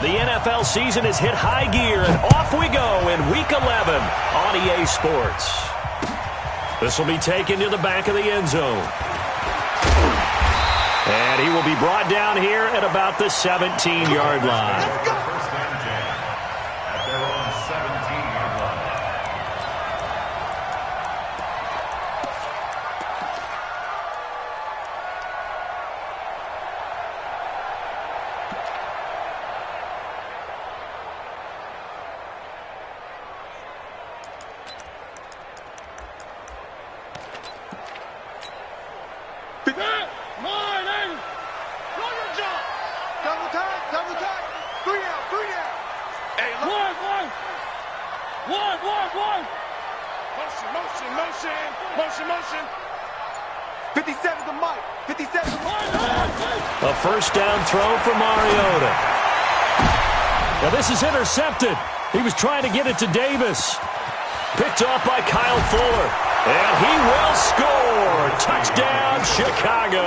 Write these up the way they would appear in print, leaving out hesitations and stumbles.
The NFL season has hit high gear, and off we go in Week 11 on EA Sports. This will be taken to the back of the end zone. And he will be brought down here at about the 17-yard line. Motion. 57 to Mike. 57 to Mike. A first down throw for Mariota. Now this is intercepted. He was trying to get it to Davis. Picked off by Kyle Fuller. And he will score. Touchdown, Chicago.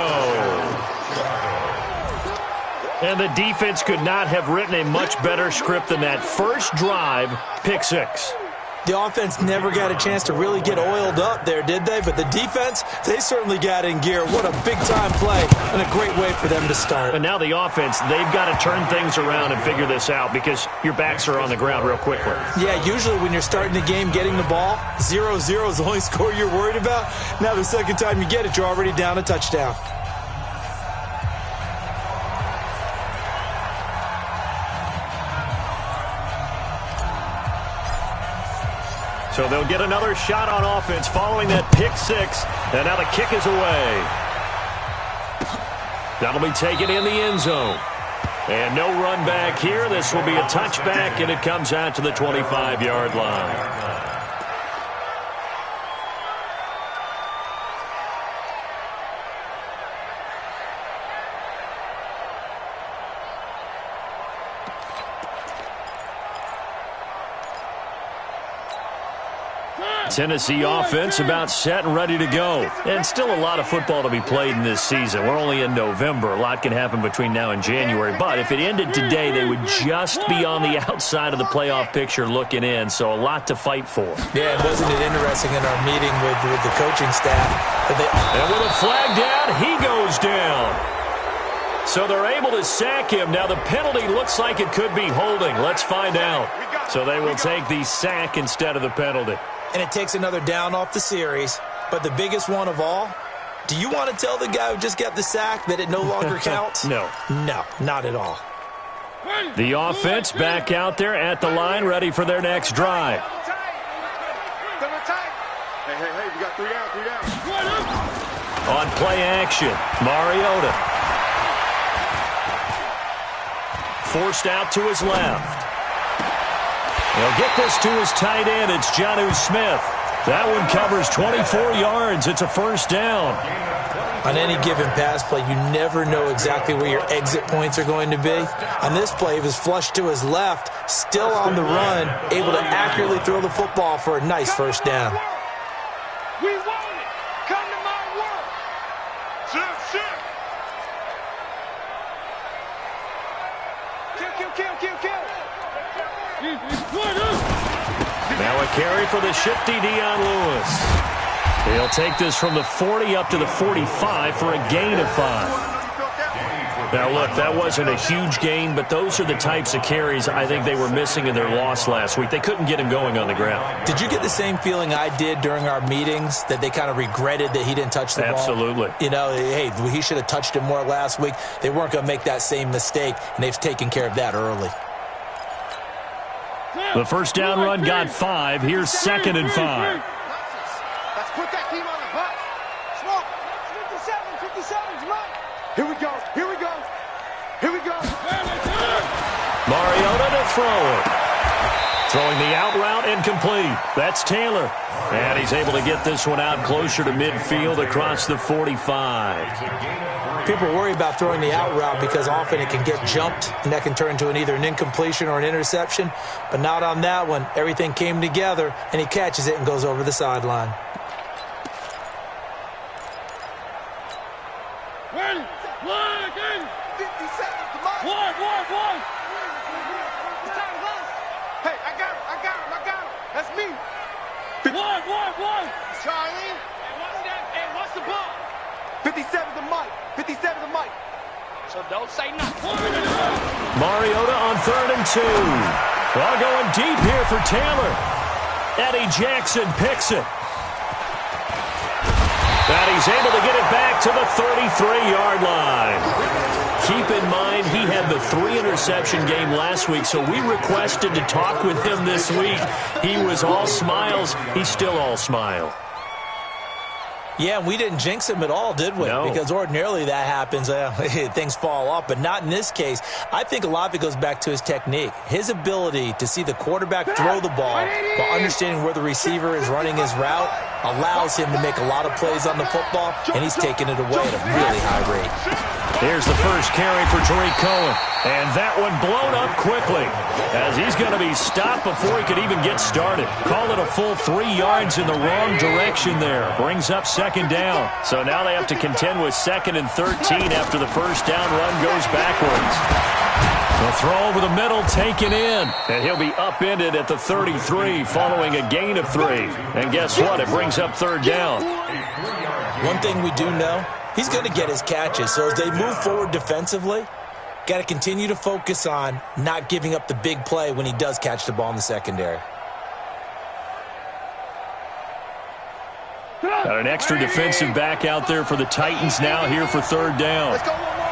And the defense could not have written a much better script than that first drive, pick six. The offense never got a chance to really get oiled up there, did they? But the defense, they certainly got in gear. What a big-time play and a great way for them to start. And now the offense, they've got to turn things around and figure this out because your backs are on the ground real quickly. Yeah, usually when you're starting the game getting the ball, 0-0 is the only score you're worried about. Now the second time you get it, you're already down a touchdown. So they'll get another shot on offense following that pick six. And now the kick is away. That'll be taken in the end zone. And no run back here. This will be a touchback, and it comes out to the 25-yard line. Tennessee offense about set and ready to go. And still a lot of football to be played in this season. We're only in November. A lot can happen between now and January. But if it ended today, they would just be on the outside of the playoff picture looking in. So a lot to fight for. Yeah, wasn't it interesting in our meeting with the coaching staff? And with a flag down, he goes down. So they're able to sack him. Now the penalty looks like it could be holding. Let's find out. So they will take the sack instead of the penalty. And it takes another down off the series. But the biggest one of all, do you want to tell the guy who just got the sack that it no longer counts? No. No, not at all. The offense back out there at the line, ready for their next drive. Hey, we got three down. On play action, Mariota. Forced out to his left. He'll get this to his tight end. It's Jonnu Smith. That one covers 24 yards. It's a first down. On any given pass play, you never know exactly where your exit points are going to be. On this play, he was flushed to his left, still on the run, able to accurately throw the football for a nice first down. We want it. Come to my work. Shift. Kill. Now a carry for the shifty Dion Lewis. He'll take this from the 40 up to the 45 for a gain of 5. Now, look, that wasn't a huge gain, but those are the types of carries I think they were missing in their loss last week. They couldn't get him going on the ground. Did you get the same feeling I did during our meetings, that they kind of regretted that he didn't touch the ball? Absolutely. You know, hey, he should have touched it more last week. They weren't going to make that same mistake, and they've taken care of that early. The first down run got 5. Here's 2nd and 5. Let's put that team on the bus. Smoke. 57, Mike. Here we go. Mariota to throw it. Throwing the out route incomplete. That's Taylor. And he's able to get this one out closer to midfield across the 45. People worry about throwing the out route because often it can get jumped, and that can turn into either an incompletion or an interception. But not on that one. Everything came together, and he catches it and goes over the sideline. One. Charlie. Hey, what's the ball? 57 the mic. 57 the mic. So don't say nothing. Mariota on 3rd and 2. Well, going deep here for Taylor. Eddie Jackson picks it. And he's able to get it back to the 33-yard line. Keep in mind, he had the 3-interception game last week, so we requested to talk with him this week. He was all smiles. He's still all smile. Yeah, we didn't jinx him at all, did we? No. Because ordinarily that happens. Things fall off, but not in this case. I think a lot of it goes back to his technique. His ability to see the quarterback throw the ball while understanding where the receiver is running his route allows him to make a lot of plays on the football, and he's taking it away at a really high rate. Here's the first carry for Tariq Cohen. And that one blown up quickly as he's going to be stopped before he could even get started. Call it a full 3 yards in the wrong direction there. Brings up 2nd down. So now they have to contend with 2nd and 13 after the first down run goes backwards. The throw over the middle taken in. And he'll be upended at the 33 following a gain of 3. And guess what? It brings up 3rd down. One thing we do know, he's going to get his catches. So as they move forward defensively, got to continue to focus on not giving up the big play when he does catch the ball in the secondary. Got an extra defensive back out there for the Titans now here for 3rd down. Let's go one more.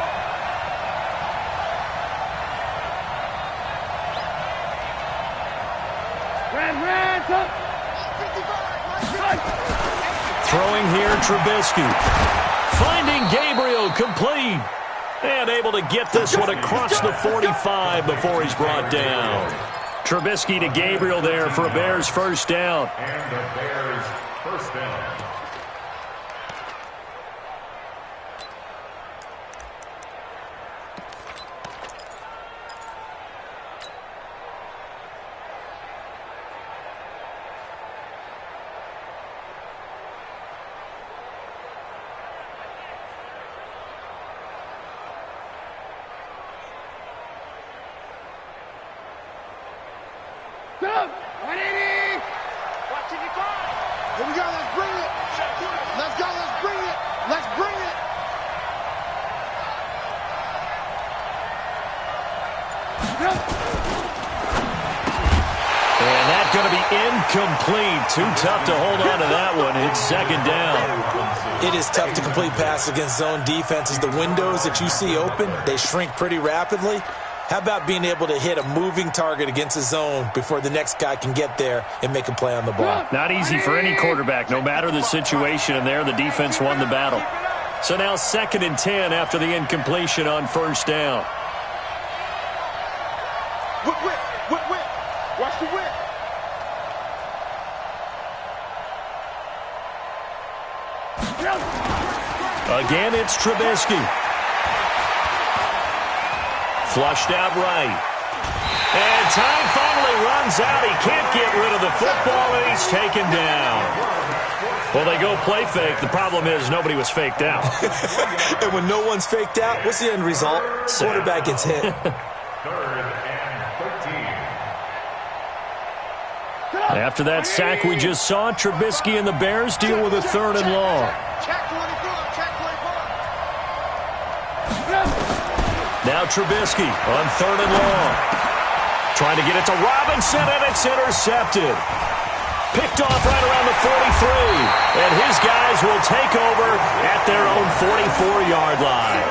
Throwing here, Trubisky. Finding Gabriel, complete. And able to get this one across the 45 before he's brought down. Trubisky to Gabriel there for a Bears first down. And the Bears first down. Here we go, let's bring it. Let's go, let's bring it. Let's bring it. And that's going to be incomplete. Too tough to hold on to that one. It's 2nd down. It is tough to complete pass against zone defenses. The windows that you see open, they shrink pretty rapidly. How about being able to hit a moving target against a zone before the next guy can get there and make a play on the ball? Not easy for any quarterback, no matter the situation, and there the defense won the battle. So now 2nd and 10 after the incompletion on first down. Whip. Watch the whip. Again, it's Trubisky. Flushed out right. And time finally runs out. He can't get rid of the football, and he's taken down. Well, they go play fake. The problem is nobody was faked out. And when no one's faked out, what's the end result? Quarterback gets hit. 3rd and 13. After that sack we just saw, Trubisky and the Bears deal with a 3rd and long. Check 24. Now Trubisky on 3rd and long. Trying to get it to Robinson, and it's intercepted. Picked off right around the 43. And his guys will take over at their own 44-yard line.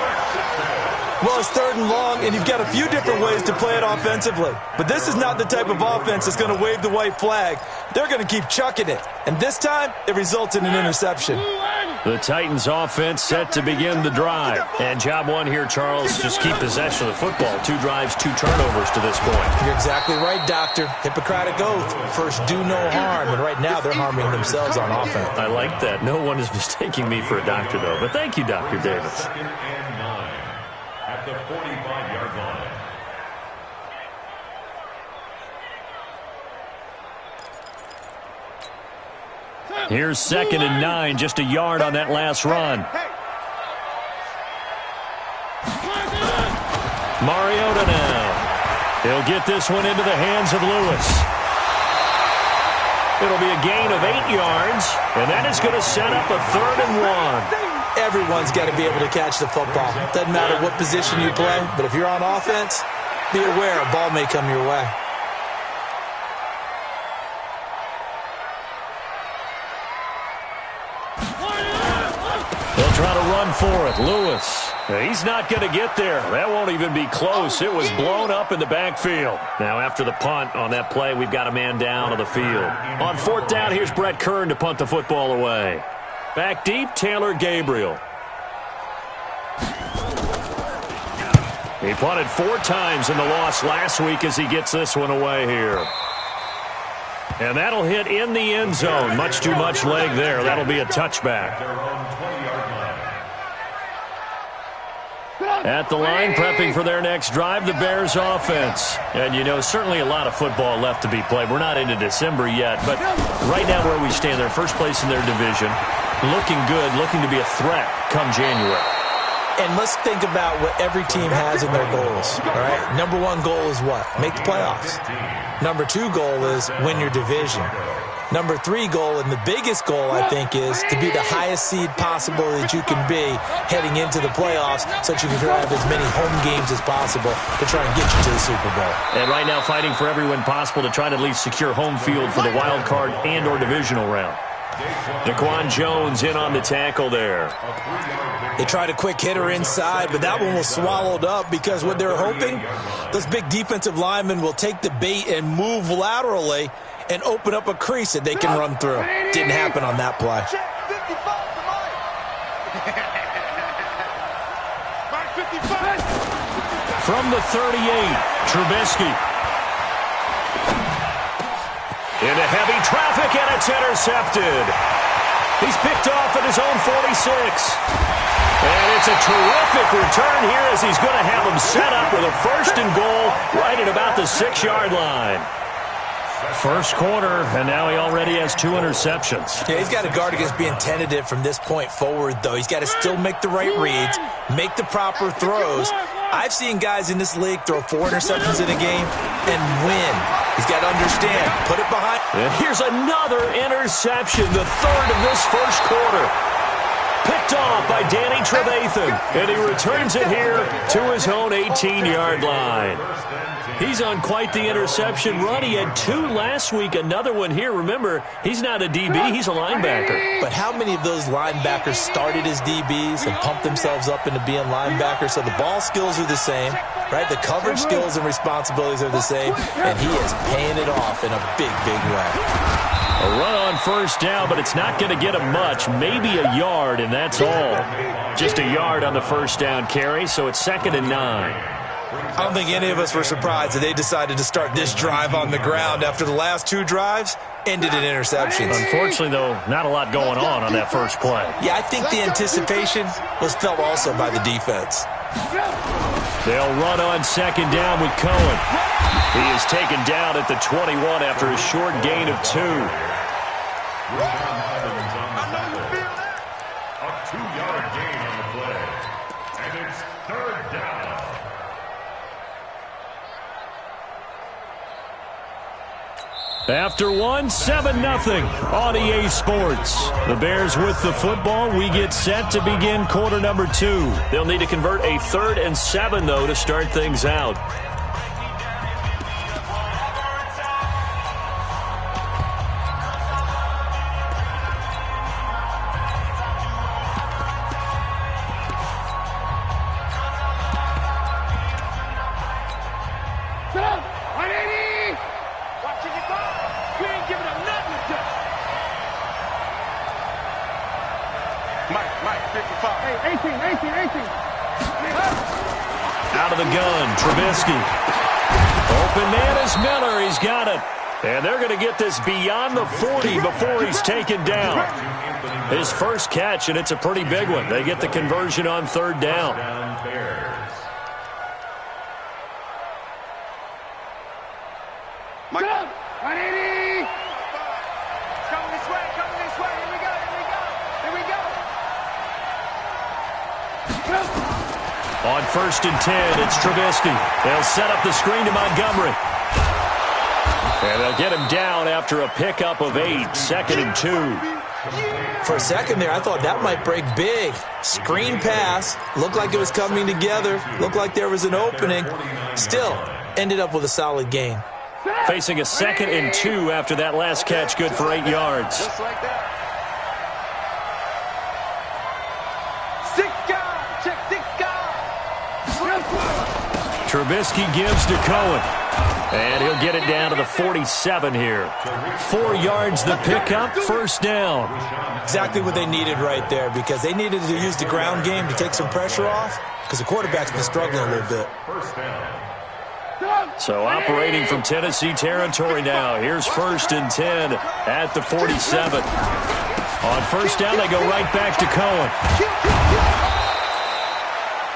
Well, it's 3rd and long, and you've got a few different ways to play it offensively. But this is not the type of offense that's going to wave the white flag. They're going to keep chucking it. And this time, it results in an interception. The Titans offense set to begin the drive. And job one here, Charles, just keep possession of the football. 2 drives, 2 turnovers to this point. You're exactly right, Doctor. Hippocratic oath. First, do no harm. And right now, they're harming themselves on offense. I like that. No one is mistaking me for a doctor, though. But thank you, Dr. Davis. 2nd and 9 at the 45-yard line. Here's 2nd and 9, just a yard on that last run. Mariota now. He'll get this one into the hands of Lewis. It'll be a gain of 8 yards, and that is going to set up a 3rd and 1. Everyone's got to be able to catch the football. Doesn't matter what position you play, but if you're on offense, be aware a ball may come your way. They'll try to run for it. Lewis. He's not going to get there. That won't even be close. It was blown up in the backfield. Now, after the punt on that play, we've got a man down on the field. On 4th down, here's Brett Kern to punt the football away. Back deep, Taylor Gabriel. He punted 4 times in the loss last week as he gets this one away here. And that'll hit in the end zone. Much too much leg there. That'll be a touchback. At the line, prepping for their next drive, the Bears offense. And, you know, certainly a lot of football left to be played. We're not into December yet, but right now where we stand, they're first place in their division. Looking good, looking to be a threat come January. And let's think about what every team has in their goals, all right? Number 1 goal is what? Make the playoffs. Number 2 goal is win your division. Number 3 goal, and the biggest goal, I think, is to be the highest seed possible that you can be heading into the playoffs so that you can have as many home games as possible to try and get you to the Super Bowl. And right now fighting for every win possible to try to at least secure home field for the wild card and or divisional round. Daquan Jones in on the tackle there. They tried a quick hitter inside, but that one was swallowed up because what they're hoping, those big defensive linemen will take the bait and move laterally and open up a crease that they can run through. Didn't happen on that play. From the 38, Trubisky. Into heavy traffic, and it's intercepted. He's picked off at his own 46. And it's a terrific return here as he's going to have him set up with a 1st and goal right at about the 6-yard line. First quarter, and now he already has 2 interceptions. Yeah, he's got to guard against being tentative from this point forward, though. He's got to still make the right reads, make the proper throws. I've seen guys in this league throw 4 interceptions in a game and win. He's got to understand, put it behind. And here's another interception, the 3rd of this first quarter. Picked off by Danny Trevathan, and he returns it here to his own 18-yard line. He's on quite the interception run. He had 2 last week, another one here. Remember, he's not a DB, he's a linebacker. But how many of those linebackers started as DBs and pumped themselves up into being linebackers? So the ball skills are the same, right? The coverage skills and responsibilities are the same, and he is paying it off in a big, big way. A run on 1st down, but it's not going to get him much. Maybe a yard, and that's all. Just a yard on the 1st down carry, so it's 2nd and 9. I don't think any of us were surprised that they decided to start this drive on the ground after the last 2 drives ended in interceptions. Unfortunately, though, not a lot going on that first play. Yeah, I think the anticipation was felt also by the defense. They'll run on 2nd down with Cohen. He is taken down at the 21 after a short gain of 2. A 2-yard gain on the play. And it's 3rd down. After 1, 7-0 on EA Sports. The Bears with the football. We get set to begin quarter number 2. They'll need to convert a 3rd and 7, though, to start things out. Out of the gun, Trubisky. Open man is Miller. He's got it. And they're going to get this beyond the 40 before he's taken down. His first catch, and it's a pretty big one. They get the conversion on 3rd down. Mike. 180. Coming this way, coming this way. Here we go, here we go. Here we go. On 1st and 10, it's Trubisky. They'll set up the screen to Montgomery. And they'll get him down after a pickup of 8, 2nd and 2. For a second there, I thought that might break big. Screen pass. Looked like it was coming together. Looked like there was an opening. Still, ended up with a solid gain. Facing a 2nd and 2 after that last catch, good for 8 yards. Just like that. 6 guys. Check 6 guys. Trubisky gives to Cohen. And he'll get it down to the 47 here. 4 yards the pickup, first down. Exactly what they needed right there, because they needed to use the ground game to take some pressure off, because the quarterback's been struggling a little bit. So operating from Tennessee territory now. Here's 1st and 10 at the 47. On first down, they go right back to Cohen.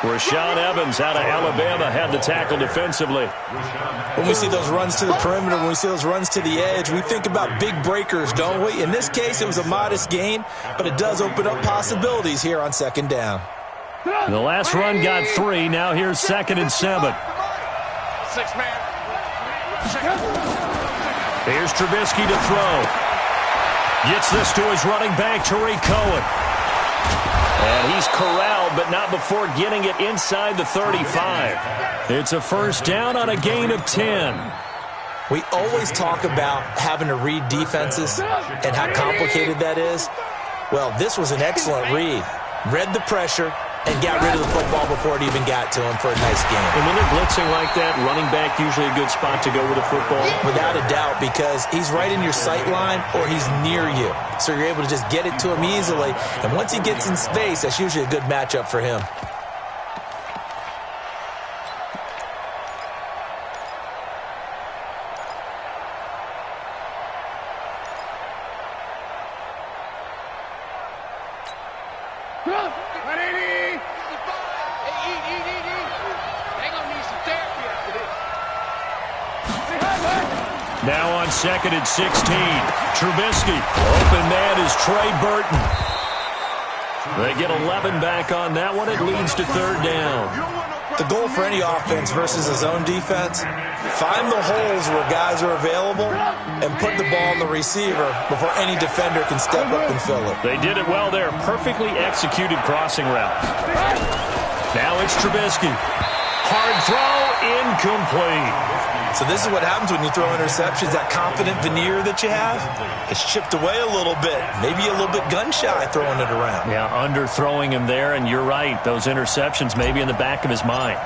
Rashaan Evans out of Alabama had the tackle defensively. When we see those runs to the perimeter, when we see those runs to the edge, we think about big breakers, don't we? In this case, it was a modest gain, but it does open up possibilities here on 2nd down. The last run got 3. Now here's 2nd and 7. 6 man. Here's Trubisky to throw. Gets this to his running back, Tariq Cohen. And he's corralled, but not before getting it inside the 35. It's a first down on a gain of 10. We always talk about having to read defenses and how complicated that is. Well, this was an excellent read. Read the pressure and got rid of the football before it even got to him for a nice game. And when they're blitzing like that, running back usually a good spot to go with a football? Without a doubt, because he's right in your sight line or he's near you. So you're able to just get it to him easily. And once he gets in space, that's usually a good matchup for him. Now on 2nd and 16. Trubisky. Open man is Trey Burton. They get 11 back on that one. It leads to 3rd down. The goal for any offense versus a zone defense, find the holes where guys are available and put the ball on the receiver before any defender can step up and fill it. They did it well there. Perfectly executed crossing route. Now it's Trubisky. Hard throw, incomplete. So this is what happens when you throw interceptions. That confident veneer that you have, it's chipped away a little bit. Maybe a little bit gun-shy throwing it around. Yeah, underthrowing him there, and you're right. Those interceptions may be in the back of his mind.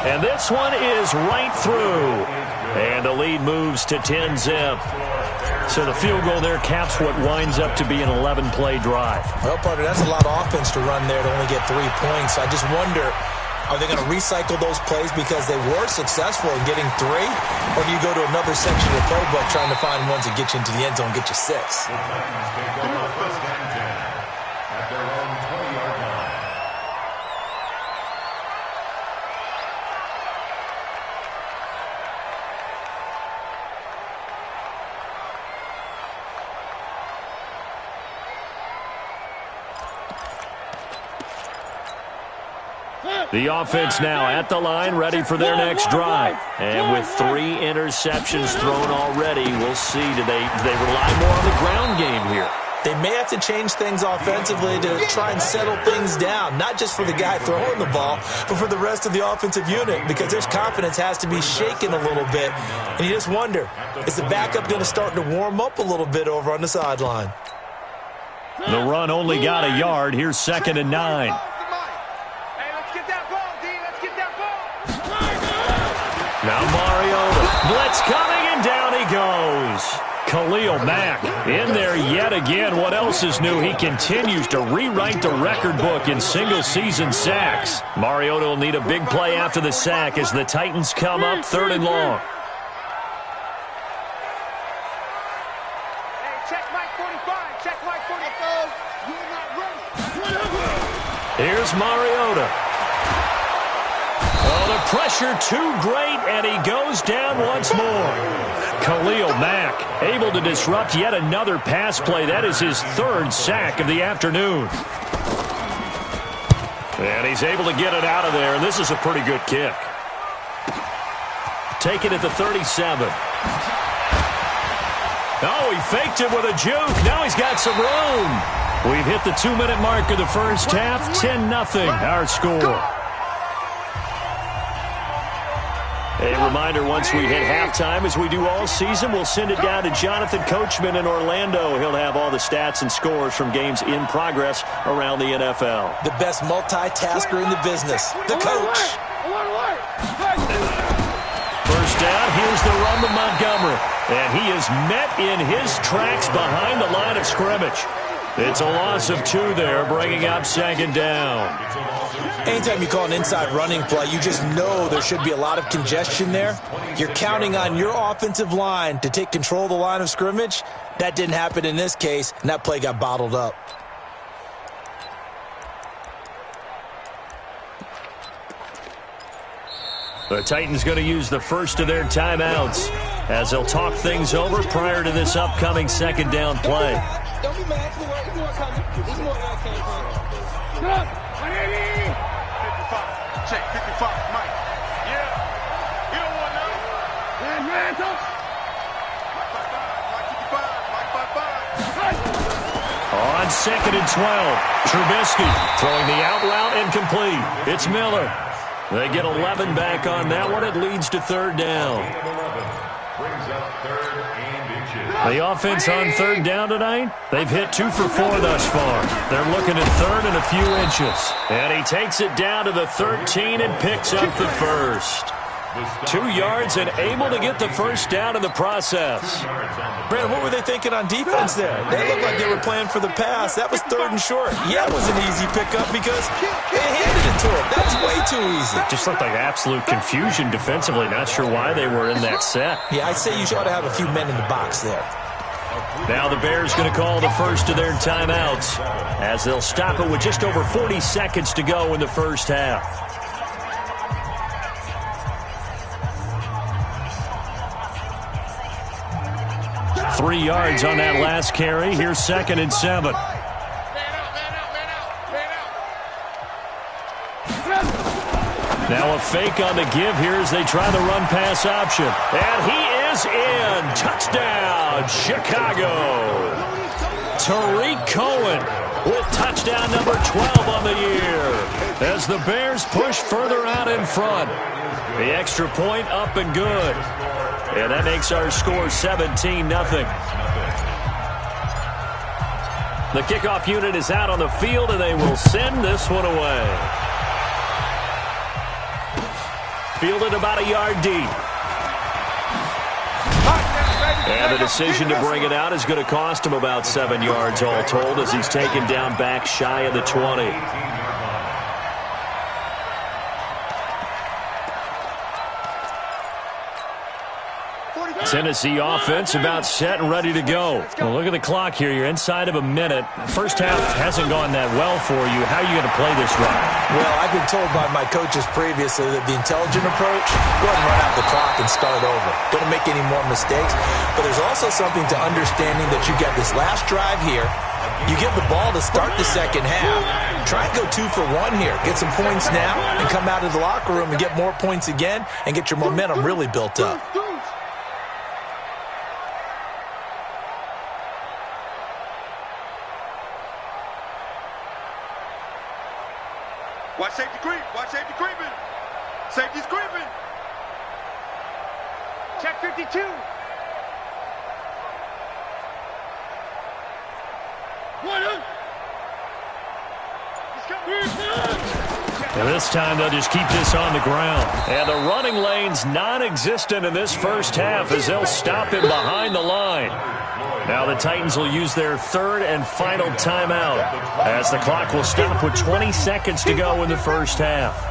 And this one is right through. And the lead moves to 10-zip. So the field goal there caps what winds up to be an 11-play drive. Well, partner, that's a lot of offense to run there to only get 3 points. So I just wonder, are they going to recycle those plays because they were successful in getting 3? Or do you go to another section of the playbook trying to find ones that get you into the end zone and get you 6? The offense now at the line, ready for their next drive. And with 3 interceptions thrown already, we'll see. Do they rely more on the ground game here? They may have to change things offensively to try and settle things down, not just for the guy throwing the ball, but for the rest of the offensive unit, because their confidence has to be shaken a little bit. And you just wonder, is the backup going to start to warm up a little bit over on the sideline? The run only got a yard. Here's 2nd and 9. Now Mariota. Blitz coming, and down he goes. Khalil Mack in there yet again. What else is new? He continues to rewrite the record book in single-season sacks. Mariota will need a big play after the sack as the Titans come up 3rd and long. Hey, check Mike 45. Check Mike 45. You're not ready. Here's Mariota. Oh, the pressure too great, and he goes down once more. Khalil Mack able to disrupt yet another pass play. That is his 3rd sack of the afternoon. And he's able to get it out of there, and this is a pretty good kick. Taken at the 37. Oh, he faked it with a juke. Now he's got some room. We've hit the 2-minute mark of the first half. 10-0 our score. A reminder, once we hit halftime, as we do all season, we'll send it down to Jonathan Coachman in Orlando. He'll have all the stats and scores from games in progress around the NFL. The best multitasker in the business, the coach. First down, here's the run to Montgomery. And he is met in his tracks behind the line of scrimmage. It's a loss of 2 there, bringing up second down. Anytime you call an inside running play, you just know there should be a lot of congestion there. You're counting on your offensive line to take control of the line of scrimmage. That didn't happen in this case, and that play got bottled up. The Titans going to use the first of their timeouts as they'll talk things over prior to this upcoming second down play. Don't be mad. There's more coming. There's more that came from. 55. Check. 55. Mike. Yeah. You don't want none. Yeah, man. Mike 55. On second and 12, Trubisky throwing the out route incomplete. It's Miller. They get 11 back on that one. It leads to third down. Brings up 3rd and inches. The offense on third down tonight, they've hit 2 for 4 thus far. They're looking at third and a few inches. And he takes it down to the 13 and picks up the first. 2 yards and able to get the first down in the process. Brandon, what were they thinking on defense there? They looked like they were playing for the pass. That was 3rd and short. Yeah, it was an easy pickup because they handed it to him. That's way too easy. Just looked like absolute confusion defensively. Not sure why they were in that set. Yeah, I'd say you ought to have a few men in the box there. Now the Bears going to call the first of their timeouts as they'll stop it with just over 40 seconds to go in the first half. 3 yards on that last carry. Here's 2nd and 7. Now a fake on the give here as they try the run-pass option. And he is in. Touchdown, Chicago. Tariq Cohen with touchdown number 12 on the year as the Bears push further out in front. The extra point up and good. And that makes our score 17-0. The kickoff unit is out on the field, and they will send this one away. Fielded about a yard deep. And the decision to bring it out is going to cost him about 7 yards all told as he's taken down back shy of the 20. Tennessee offense about set and ready to go. Well, look at the clock here. You're inside of a minute. First half hasn't gone that well for you. How are you going to play this run? Well, I've been told by my coaches previously that the intelligent approach, go ahead and run out the clock and start over. Don't make any more mistakes. But there's also something to understanding that you get this last drive here. You get the ball to start the second half. Try and go 2 for 1 here. Get some points now and come out of the locker room and get more points again and get your momentum really built up. Watch safety creep. Watch safety creeping. Safety's creeping. Check 52. And this time they'll just keep this on the ground. And the running lane's non-existent in this first half as they'll stop him behind the line. Now the Titans will use their 3rd and final timeout as the clock will stop with 20 seconds to go in the first half.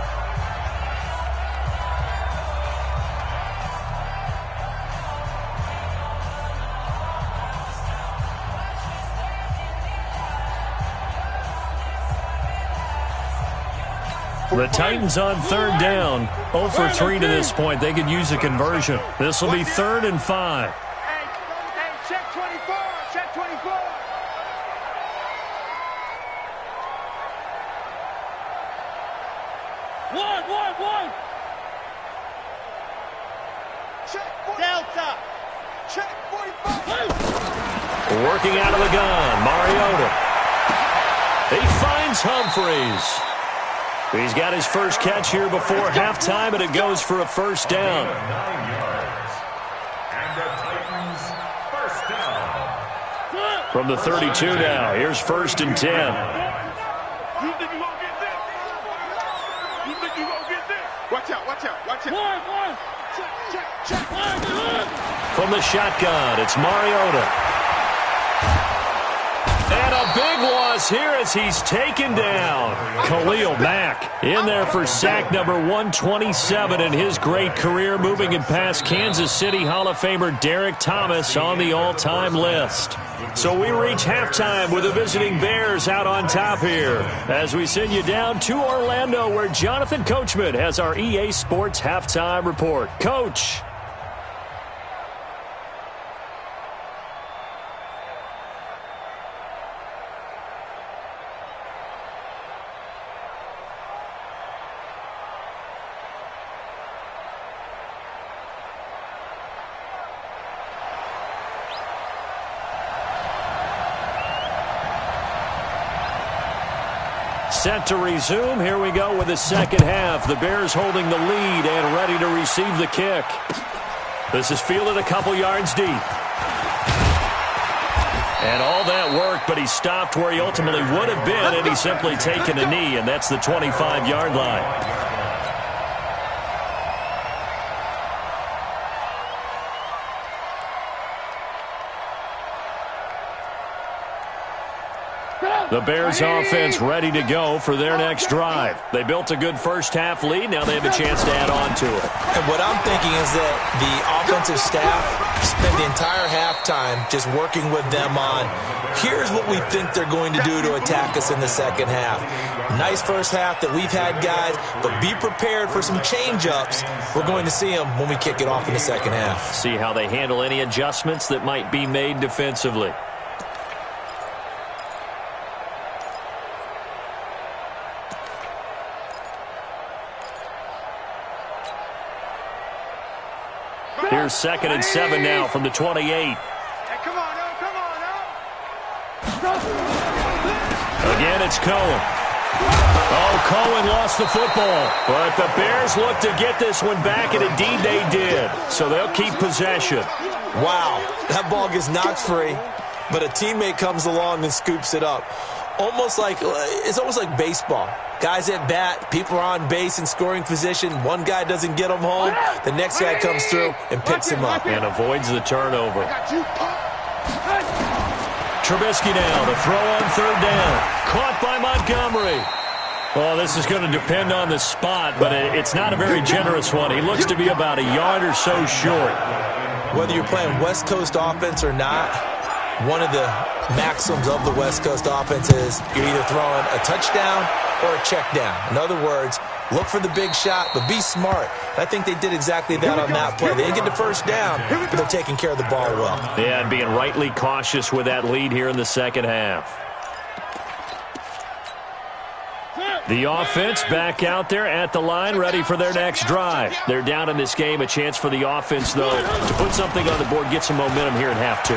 The Titans on 3rd down. 0 for 3 to this point. They could use a conversion. This will be 3rd and 5. Hey, check 24. Check 24. One. Delta. Check 45. Working out of the gun, Mariota. He finds Humphries. He's got his first catch here before halftime, and it goes for a first down. 9 yards. And the Titans first down. From the 32 now, here's 1st and 10. You think you won't get this? You think you won't get this? Watch out, watch out, watch out. One. Check. From the shotgun, it's Mariota. And a big loss here as he's taken down. Khalil Mack in there for sack number 127 in his great career, moving it past Kansas City Hall of Famer Derek Thomas on the all-time list. So we reach halftime with the visiting Bears out on top here as we send you down to Orlando, where Jonathan Coachman has our EA Sports halftime report. Coach. Set to resume. Here we go with the second half. The Bears holding the lead and ready to receive the kick. This is fielded a couple yards deep. And all that work, but he stopped where he ultimately would have been, and he's simply taken a knee, and that's the 25-yard line. The Bears offense ready to go for their next drive. They built a good first-half lead. Now they have a chance to add on to it. And what I'm thinking is that the offensive staff spent the entire halftime just working with them on, here's what we think they're going to do to attack us in the second half. Nice first half that we've had, guys, but be prepared for some change-ups. We're going to see them when we kick it off in the second half. See how they handle any adjustments that might be made defensively. Here's 2nd and 7 now from the 28. Hey, come on, Again, it's Cohen. Oh, Cohen lost the football. But the Bears look to get this one back, and indeed they did. So they'll keep possession. Wow, that ball gets knocked free, but a teammate comes along and scoops it up. It's almost like baseball. Guys at bat, people are on base in scoring position. One guy doesn't get him home. The next guy comes through and picks him up. And avoids the turnover. Trubisky now to throw on 3rd down. Caught by Montgomery. Well, this is going to depend on the spot, but it's not a very generous one. He looks to be about a yard or so short. Whether you're playing West Coast offense or not, one of the maxims of the West Coast offense is you're either throwing a touchdown or a check down. In other words, look for the big shot, but be smart. I think they did exactly that on that play. They didn't get the first down, but they're taking care of the ball well. Yeah, and being rightly cautious with that lead here in the second half. The offense back out there at the line, ready for their next drive. They're down in this game. A chance for the offense, though, to put something on the board, get some momentum here in half 2.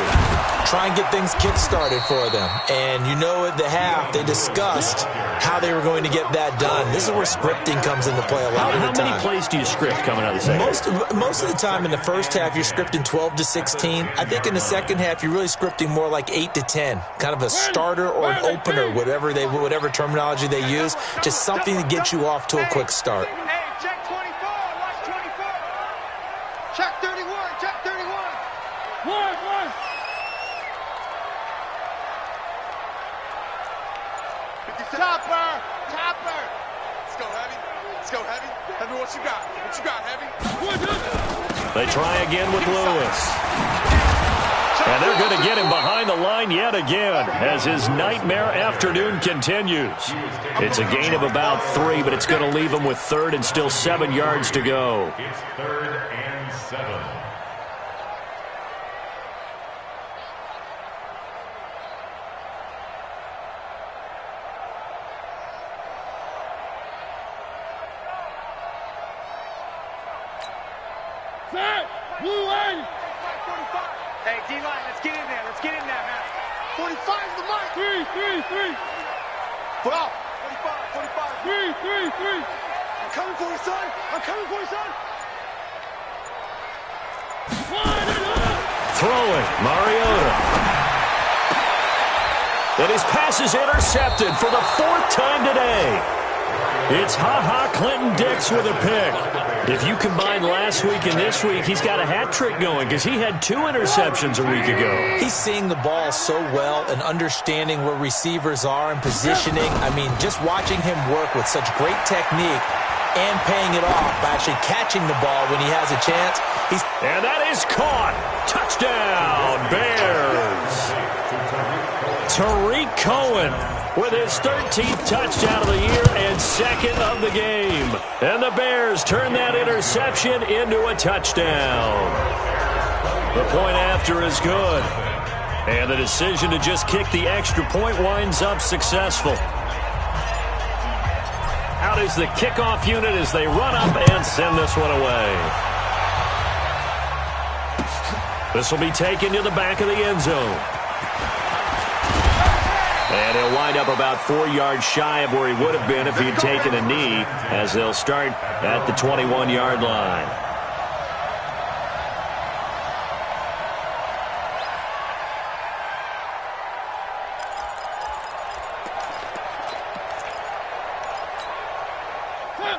Try and get things kick-started for them. And you know at the half, they discussed how they were going to get that done. This is where scripting comes into play a lot of the time. How many plays do you script coming out of the second half? Most of the time in the first half, you're scripting 12 to 16. I think in the second half, you're really scripting more like 8 to 10. Kind of a starter or an opener, whatever terminology they use. Just something to get you off to a quick start. Hey, check 24. Watch 24. Check 31. Check 31. One. Topper. Let's go, Heavy. Heavy, what you got? Heavy? They try again with Lewis. And they're going to get him behind the line yet again as his nightmare afternoon continues. It's a gain of about 3, but it's going to leave him with 3rd and still 7 yards to go. It's 3rd and 7. Hey, D-line, let's get in there. Let's get in there, man. 45 is the mark. 3. Put out. 45. 3. I'm coming for you, son. Throwing, Mariota. And his pass is intercepted for the 4th time today. It's Clinton Dix with a pick. If you combine last week and this week, he's got a hat trick going because he had 2 interceptions a week ago. He's seeing the ball so well and understanding where receivers are and positioning. I mean, just watching him work with such great technique and paying it off by actually catching the ball when he has a chance. And that is caught. Touchdown, Bears. Tariq Cohen with his 13th touchdown of the year and 2nd of the game. And the Bears turn that interception into a touchdown. The point after is good. And the decision to just kick the extra point winds up successful. Out is the kickoff unit as they run up and send this one away. This will be taken to the back of the end zone. And he'll wind up about 4 yards shy of where he would have been if he'd taken a knee, as they'll start at the 21-yard line.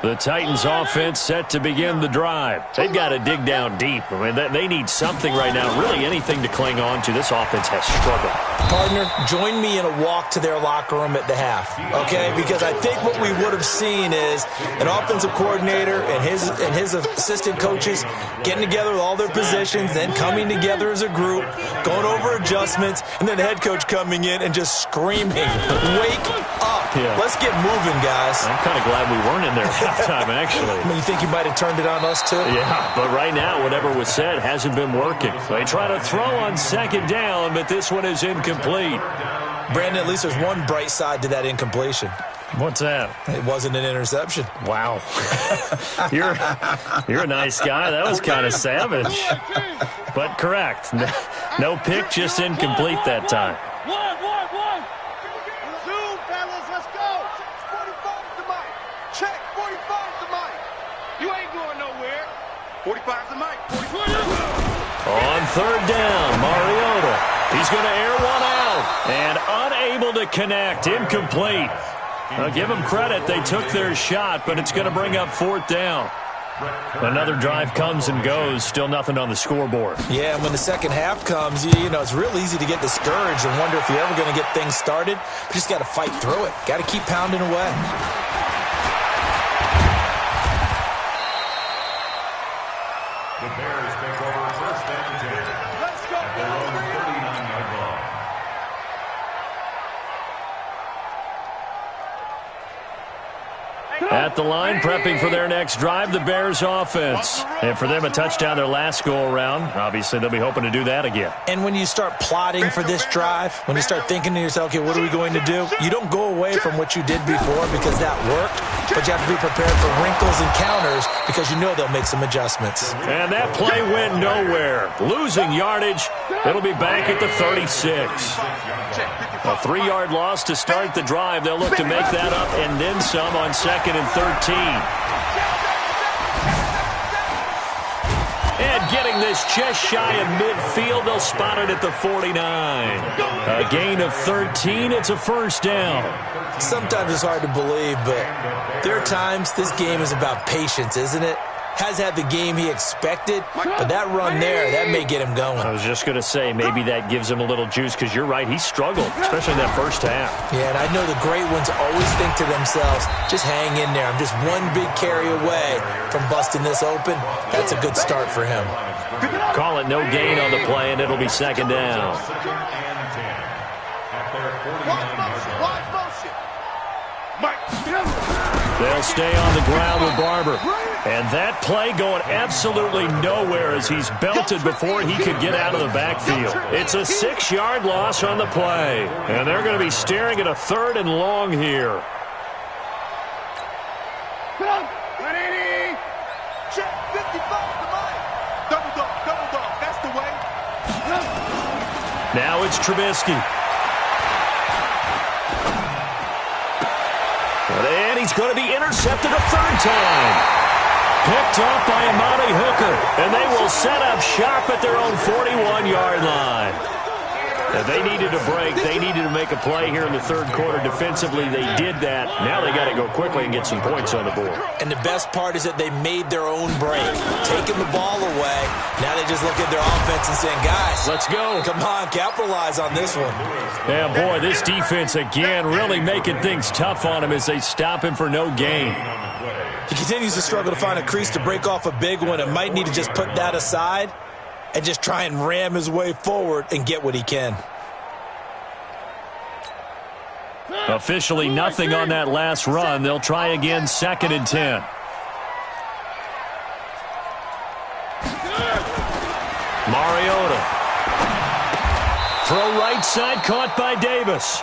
The Titans offense set to begin the drive. They've got to dig down deep. I mean, they need something right now, really anything to cling on to. This offense has struggled. Partner, join me in a walk to their locker room at the half, okay? Because I think what we would have seen is an offensive coordinator and his assistant coaches getting together with all their positions, then coming together as a group, going over adjustments, and then the head coach coming in and just screaming, "Wake up. Yeah. Let's get moving, guys." I'm kind of glad we weren't in there at halftime, actually. I mean, you think you might have turned it on us, too? Yeah, but right now, whatever was said hasn't been working. They try to throw on 2nd down, but this one is incomplete. Brandon, at least there's one bright side to that incompletion. What's that? It wasn't an interception. Wow. You're a nice guy. That was kind of savage. But correct. No pick, just incomplete that time. Zoom, fellas, let's go. 45 to Mike. Check, 45 to Mike. You ain't going nowhere. 45 to Mike. 45. On 3rd down, Mariota. He's going to air one out. And unable to connect. Incomplete. I'll give them credit. They took their shot, but it's going to bring up 4th down. Another drive comes and goes. Still nothing on the scoreboard. Yeah, and when the second half comes, you know, it's real easy to get discouraged and wonder if you're ever going to get things started. But you just got to fight through it. Got to keep pounding away. The Bears take over 1st and 10. Let's go. At their own 39-yard line. At the line, prepping for their next drive, the Bears offense. And for them, a touchdown their last go-around. Obviously, they'll be hoping to do that again. And when you start plotting for this drive, when you start thinking to yourself, okay, what are we going to do? You don't go away from what you did before because that worked, but you have to be prepared for wrinkles and counters because you know they'll make some adjustments. And that play went nowhere. Losing yardage. It'll be back at the 36. A 3-yard loss to start the drive. They'll look to make that up and then some on 2nd and 13. And getting this just shy of midfield, they'll spot it at the 49. A gain of 13. It's a 1st down. Sometimes it's hard to believe, but there are times this game is about patience, isn't it? Has had the game he expected, but that run there, that may get him going. I was just going to say, maybe that gives him a little juice, because you're right, he struggled, especially in that first half. Yeah, and I know the great ones always think to themselves, just hang in there. I'm just one big carry away from busting this open. That's a good start for him. Call it no gain on the play, and it'll be 2nd down. Watch motion. Mike. They'll stay on the ground with Barber. And that play going absolutely nowhere as he's belted before he could get out of the backfield. It's a 6-yard loss on the play. And they're going to be staring at a 3rd and long here. Check, 55 to Mike. Double. Now it's Trubisky. And he's going to be intercepted a third time. Picked up by Amani Hooker. And they will set up shop at their own 41-yard line. And they needed a break. They needed to make a play here in the third quarter. Defensively, they did that. Now they got to go quickly and get some points on the board. And the best part is that they made their own break. Taking the ball away. Now they just look at their offense and saying, guys, let's go. Come on, capitalize on this one. Yeah, boy, this defense, again, really making things tough on him as they stop him for no gain. He continues to struggle to find a crease to break off a big one and might need to just put that aside and just try and ram his way forward and get what he can. Officially nothing on that last run. They'll try again, 2nd and 10. Mariota. Throw right side, caught by Davis.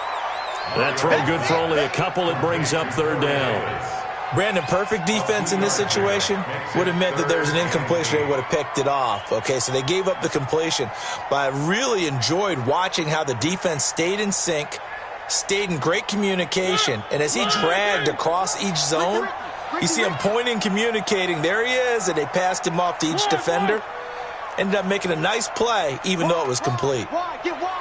That throw good for only a couple. It brings up 3rd down. Brandon, perfect defense in this situation would have meant that there was an incompletion. They would have picked it off. Okay, so they gave up the completion. But I really enjoyed watching how the defense stayed in sync, stayed in great communication. And as he dragged across each zone, you see him pointing, communicating. There he is, and they passed him off to each defender. Ended up making a nice play, even though it was complete. Get wide.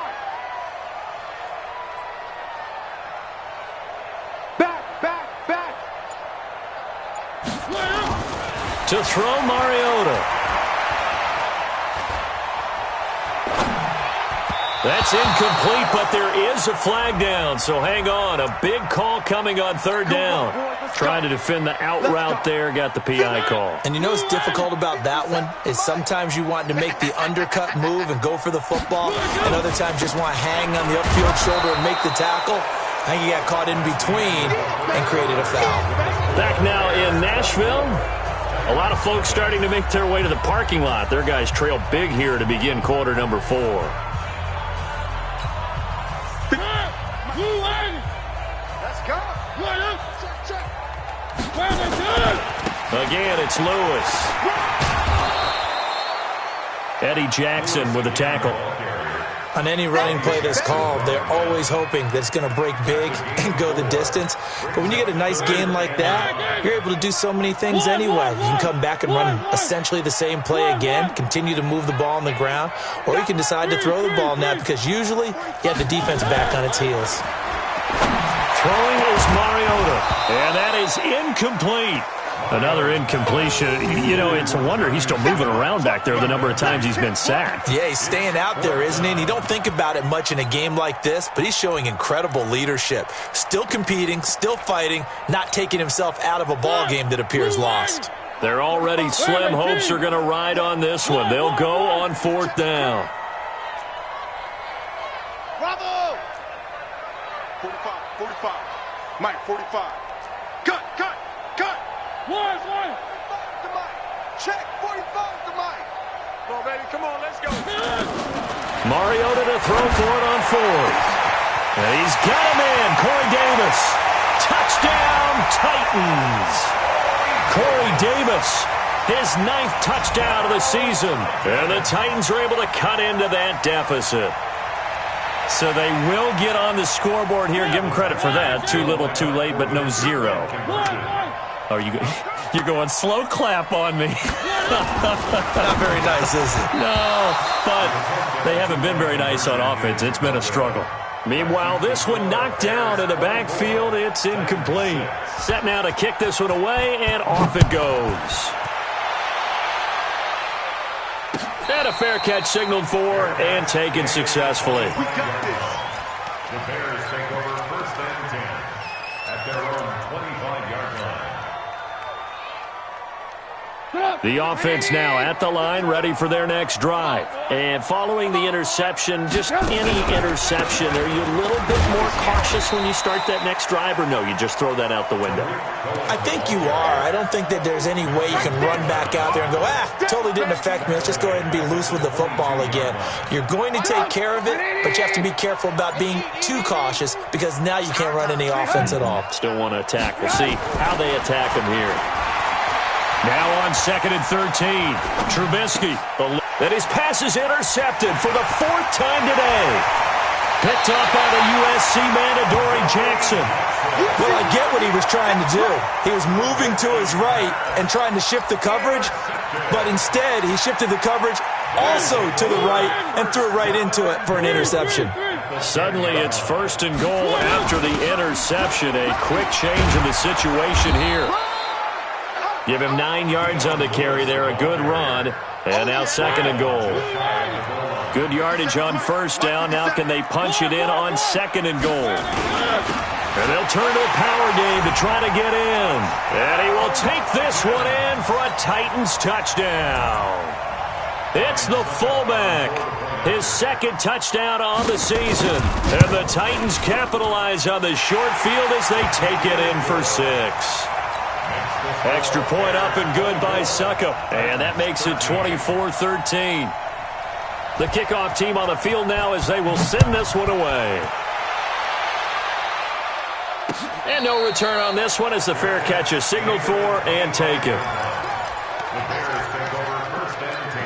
To throw Mariota. That's incomplete, but there is a flag down, so hang on. A big call coming on 3rd down. Trying to defend the out route there, got the PI call. And you know what's difficult about that one is sometimes you want to make the undercut move and go for the football, and other times just want to hang on the upfield shoulder and make the tackle. I think he got caught in between and created a foul. Back now in Nashville. A lot of folks starting to make their way to the parking lot. Their guys trail big here to begin quarter number 4. Let's go. Again, it's Lewis. Eddie Jackson with a tackle. On any running play that's called, they're always hoping that it's going to break big and go the distance. But when you get a nice game like that, you're able to do so many things anyway. You can come back and run essentially the same play again, continue to move the ball on the ground, or you can decide to throw the ball now because usually you have the defense back on its heels. Throwing is Mariota, and that is incomplete. Another incompletion. You know, it's a wonder he's still moving around back there the number of times he's been sacked. Yeah, he's staying out there, isn't he? And you don't think about it much in a game like this, but he's showing incredible leadership. Still competing, still fighting, not taking himself out of a ball game that appears lost. Their already slim hopes are going to ride on this one. They'll go on 4th down. Bravo! 45. Mike, 45. Cut. One. To Mike. Check. 45 to Mike. Come on, baby. Come on. Let's go. Mariota to throw for it on 4th. And he's got him in. Corey Davis. Touchdown, Titans. Corey Davis, his 9th touchdown of the season. And the Titans are able to cut into that deficit. So they will get on the scoreboard here. Give them credit for that. Too little, too late, but no 0. Oh, you're going slow clap on me. Not very nice, is it? No, but they haven't been very nice on offense. It's been a struggle. Meanwhile, this one knocked down in the backfield. It's incomplete. Set now to kick this one away, and off it goes. And a fair catch signaled for and taken successfully. We got this. The Bears take over 1st and 10 at their own 25-yard line. The offense now at the line, ready for their next drive. And following the interception, just any interception, are you a little bit more cautious when you start that next drive, or no, you just throw that out the window? I think you are. I don't think that there's any way you can run back out there and go, totally didn't affect me. Let's just go ahead and be loose with the football again. You're going to take care of it, but you have to be careful about being too cautious because now you can't run any offense at all. Still want to attack. We'll see how they attack them here. Now on 2nd and 13. Trubisky. And his pass is intercepted for the 4th time today. Picked up by the USC man, Adoree Jackson. Well, I get what he was trying to do. He was moving to his right and trying to shift the coverage, but instead he shifted the coverage also to the right and threw it right into it for an interception. Suddenly it's 1st and goal after the interception. A quick change in the situation here. Give him 9 yards on the carry there, a good run, and now 2nd and goal. Good yardage on 1st down. Now can they punch it in on 2nd and goal? And they'll turn to a power game to try to get in. And he will take this one in for a Titans touchdown. It's the fullback. His 2nd touchdown on the season. And the Titans capitalize on the short field as they take it in for 6. Extra point up and good by Suckup. And that makes it 24-13. The kickoff team on the field now as they will send this one away. And no return on this one as the fair catch is signaled for and taken. The Bears take over 1st and 10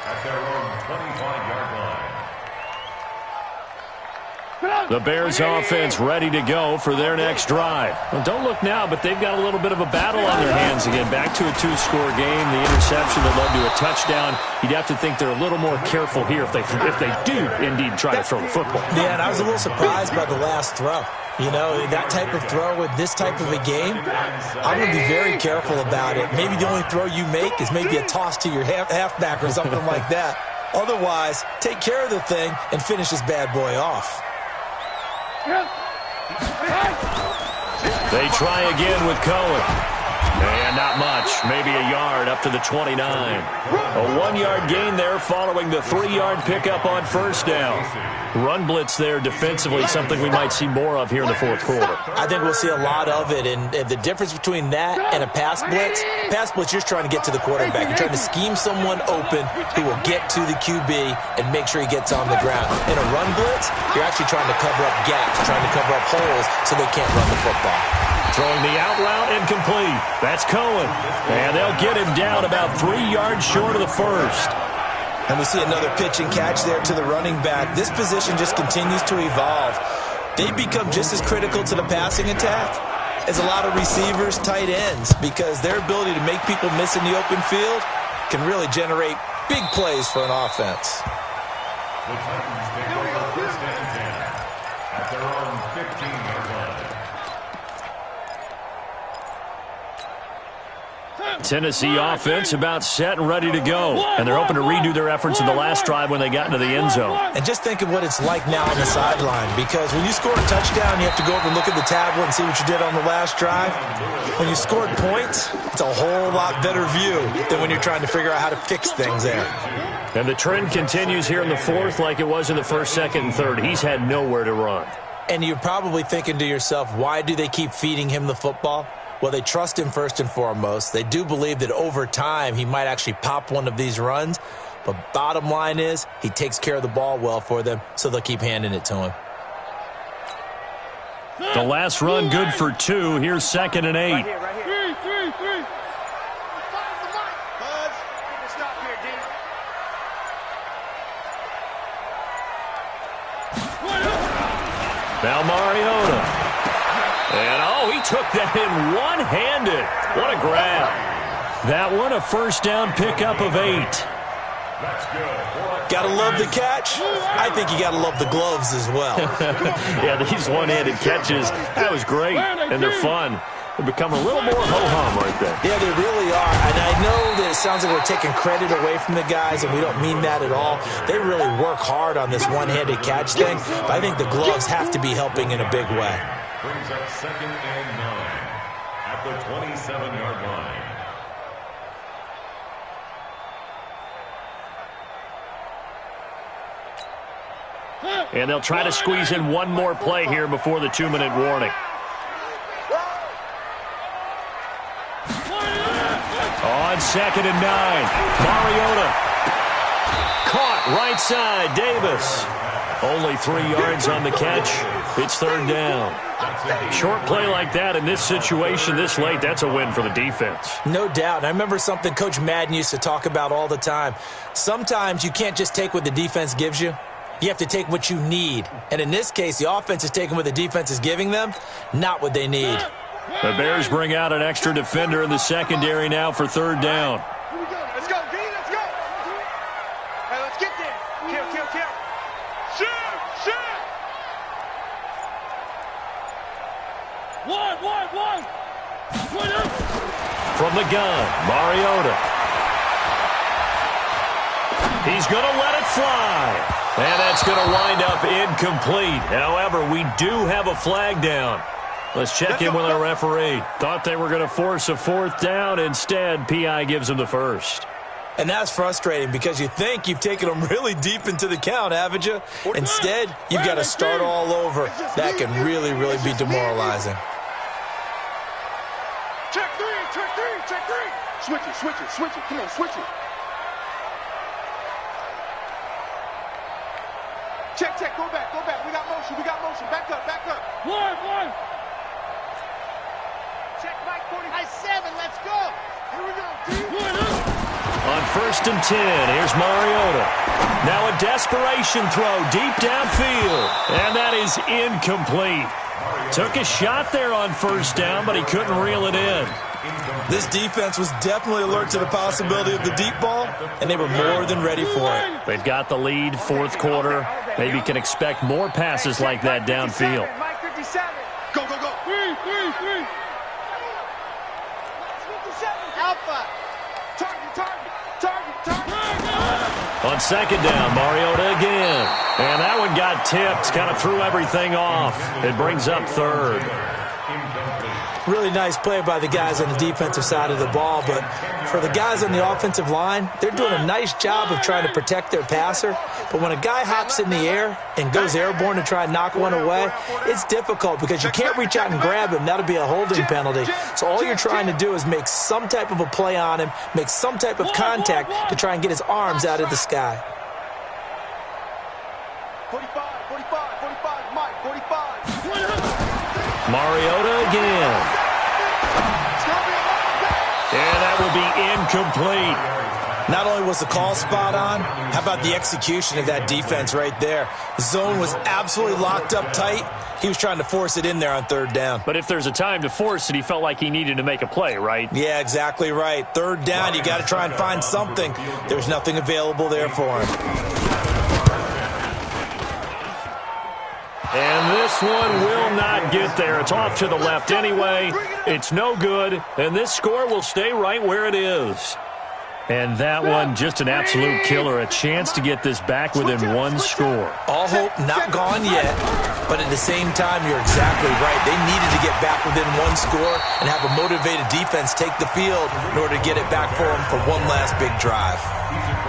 at their own 25-yard line. The Bears offense ready to go for their next drive. Well, don't look now, but they've got a little bit of a battle on their hands again. Back to a 2-score game. The interception that led to a touchdown. You'd have to think they're a little more careful here if they do indeed try to throw the football. Yeah, and I was a little surprised by the last throw. You know, that type of throw with this type of a game, I'm going to be very careful about it. Maybe the only throw you make is maybe a toss to your halfback or something like that. Otherwise, take care of the thing and finish this bad boy off. They try again with Cohen. And not much. Maybe a yard up to the 29. A 1-yard gain there following the 3-yard pickup on 1st down. Run blitz there defensively, something we might see more of here in the 4th quarter. I think we'll see a lot of it. And the difference between that and a pass blitz, you're trying to get to the quarterback. You're trying to scheme someone open who will get to the QB and make sure he gets on the ground. In a run blitz, you're actually trying to cover up gaps, trying to cover up holes so they can't run the football. Throwing the out route incomplete. That's Cohen. And they'll get him down about 3 yards short of the 1st. And we see another pitch and catch there to the running back. This position just continues to evolve. They become just as critical to the passing attack as a lot of receivers, tight ends, because their ability to make people miss in the open field can really generate big plays for an offense. The Titans take over 1st and 10 at their own 15-yard line. Tennessee offense about set and ready to go. And they're hoping to redo their efforts in the last drive when they got into the end zone. And just think of what it's like now on the sideline, because when you score a touchdown, you have to go over and look at the tablet and see what you did on the last drive. When you scored points, it's a whole lot better view than when you're trying to figure out how to fix things there. And the trend continues here in the 4th like it was in the 1st, 2nd, and 3rd. He's had nowhere to run. And you're probably thinking to yourself, why do they keep feeding him the football? Well, they trust him first and foremost. They do believe that over time he might actually pop one of these runs. But bottom line is he takes care of the ball well for them, so they'll keep handing it to him. The last run good for 2. Here's 2nd and 8. Right here. Three. Find the mark. Buzz. Get the stop here, D. Now Mariota. And, he took that in one-handed. What a grab. That one a 1st down pickup of 8. That's good. Gotta love the catch. I think you gotta love the gloves as well. Yeah, these one-handed catches, that was great, and they're fun. They become a little more ho-hum right there. Yeah, they really are. And I know that it sounds like we're taking credit away from the guys, and we don't mean that at all. They really work hard on this one-handed catch thing, but I think the gloves have to be helping in a big way. Brings up 2nd and 9 at the 27-yard line. And they'll try to squeeze in one more play here before the 2-minute warning. On 2nd and 9, Mariota. Caught right side, Davis. Only 3 yards on the catch. It's third down. Short play like that in this situation this late, that's a win for the defense. No doubt. I remember something Coach Madden used to talk about all the time. Sometimes you can't just take what the defense gives you. You have to take what you need. And in this case, the offense is taking what the defense is giving them, not what they need. The Bears bring out an extra defender in the secondary now for third down. Let's go, D, let's go. Hey, let's get there. Kill. Shoot. One. From the gun, Mariota. He's going to let it fly. And that's going to wind up incomplete. However, we do have a flag down. Let's check in with our referee. Thought they were going to force a fourth down. Instead, PI gives them the first. And that's frustrating because you think you've taken them really deep into the count, haven't you? Instead, you've got to start all over. That can really be demoralizing. Check three. Switch it. Come on, switch it. Check, go back. We got motion. Back up. One. Check Mike 47, let's go. Here we go, D. On 1st and 10, here's Mariota. Now a desperation throw deep downfield. And that is incomplete. Took a shot there on first down, but he couldn't reel it in. This defense was definitely alert to the possibility of the deep ball, and they were more than ready for it. They've got the lead, fourth quarter. Maybe can expect more passes like that downfield. Mike 57. Go. Three. Alpha. Target. On second down, Mariota again. And that one got tipped, kind of threw everything off. It brings up third. Really nice play by the guys on the defensive side of the ball, but for the guys on the offensive line, they're doing a nice job of trying to protect their passer. But when a guy hops in the air and goes airborne to try and knock one away, it's difficult because you can't reach out and grab him. That'll be a holding penalty. So all you're trying to do is make some type of a play on him, make some type of contact to try and get his arms out of the sky. 45, Mike, 45. Mariota again. And that will be incomplete. Not only was the call spot on, how about the execution of that defense right there? The zone was absolutely locked up tight. He was trying to force it in there on third down. But if there's a time to force it, he felt like he needed to make a play, right? Yeah, exactly right. Third down, you got to try and find something. There's nothing available there for him. And this one will not get there. It's off to the left anyway. It's no good, and this score will stay right where it is. And that one, just an absolute killer. A chance to get this back within one score. All hope not gone yet, but at the same time, you're exactly right. They needed to get back within one score and have a motivated defense take the field in order to get it back for them for one last big drive.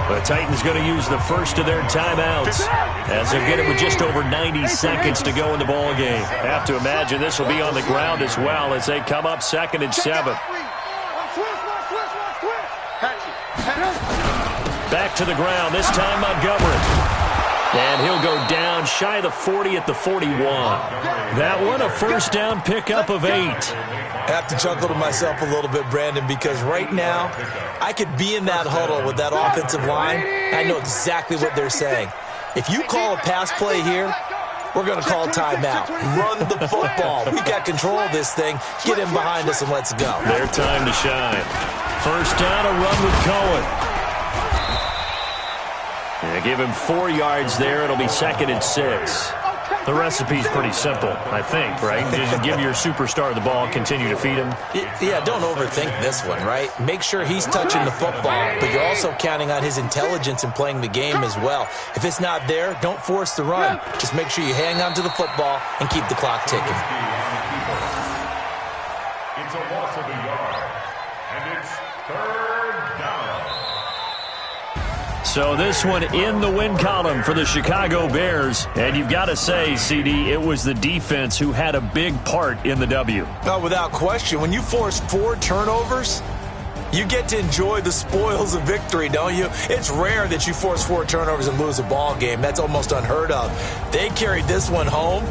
The Titans going to use the first of their timeouts as they get it with just over 90 seconds to go in the ball game. Have to imagine this will be on the ground as well as they come up 2nd and 7. Back to the ground, this time Montgomery. And he'll go down shy of the 40 at the 41. That one a first down pickup of 8. I have to chuckle to myself a little bit, Brandon, because right now I could be in that huddle with that offensive line. I know exactly what they're saying. If you call a pass play here, we're going to call timeout. Run the football. We got control of this thing. Get him behind us and let's go. Their time to shine. First down, a run with Cohen. And give him 4 yards there. It'll be 2nd and 6. The recipe's pretty simple, I think, right? Just give your superstar the ball, continue to feed him. Yeah, don't overthink this one, right? Make sure he's touching the football, but you're also counting on his intelligence in playing the game as well. If it's not there, don't force the run. Just make sure you hang on to the football and keep the clock ticking. It's a loss of a yard, and it's third down. So this one in the win column for the Chicago Bears. And you've got to say, CD, it was the defense who had a big part in the W. No, without question. When you force 4 turnovers, you get to enjoy the spoils of victory, don't you? It's rare that you force 4 turnovers and lose a ball game. That's almost unheard of. They carried this one home.